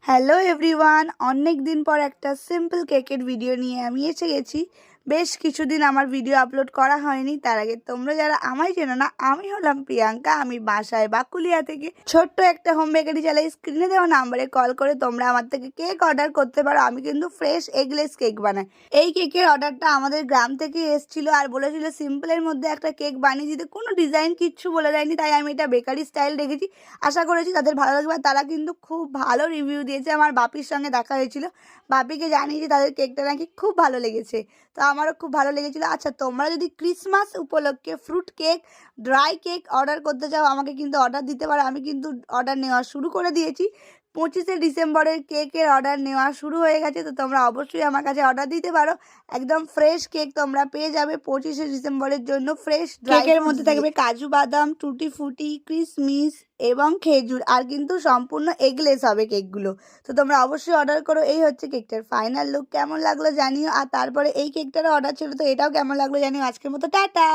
Hello everyone, অনেক দিন পর একটা সিম্পল কেকের ভিডিও নিয়ে আমি এসে গেছি। বেশ কিছুদিন আমার ভিডিও আপলোড করা হয়নি। তার আগে তোমরা যারা আমায় চেনো না, আমি হলাম প্রিয়াঙ্কা। আমি বাসায় বাকুলিয়া থেকে ছোট্ট একটা হোম বেকারি চালাই। স্ক্রিনে দেওয়া নাম্বারে কল করে তোমরা আমার থেকে কেক অর্ডার করতে পারো। আমি কিন্তু ফ্রেশ এগলেস কেক বানাই। এই কেকের অর্ডারটা আমাদের গ্রাম থেকে এসেছিল আর বলেছিল সিম্পলের মধ্যে একটা কেক বানিয়ে দিতে, কোনো ডিজাইন কিচ্ছু বলে দেয়নি। তাই আমি এটা বেকারি স্টাইল রেখেছি। আশা করেছি তাদের ভালো লাগবে। আর তারা কিন্তু খুব ভালো রিভিউ দিয়েছে। আমার বাপির সঙ্গে দেখা হয়েছিল, বাপিকে জানিয়েছি তাদের কেকটা নাকি খুব ভালো লেগেছে। তো আমারও খুব ভালো লেগেছিলো। আচ্ছা, তোমরা যদি ক্রিসমাস উপলক্ষে fruit cake, dry cake order করতে চাও, আমাকে কিন্তু অর্ডার দিতে পারো। আমি কিন্তু অর্ডার নেওয়া শুরু করে দিয়েছি। 25শে ডিসেম্বরের কেকের অর্ডার নেওয়া শুরু হয়ে গেছে। তো তোমরা অবশ্যই আমার কাছে অর্ডার দিতে পারো। একদম ফ্রেশ কেক তোমরা পেয়ে যাবে 25শে ডিসেম্বরের জন্য। ফ্রেশ কেকের মধ্যে থাকবে কাজু বাদাম, টুটি ফুটি, কিশমিশ এবং খেজুর। আর কিন্তু সম্পূর্ণ এগলেস হবে কেকগুলো। তো তোমরা অবশ্যই অর্ডার করো। এই হচ্ছে কেকটার ফাইনাল লুক। কেমন লাগলো জানিও। আর তারপরে এই কেকটারও অর্ডার ছিল, তো এটাও কেমন লাগলো জানিও। আজকের মতো টাটা।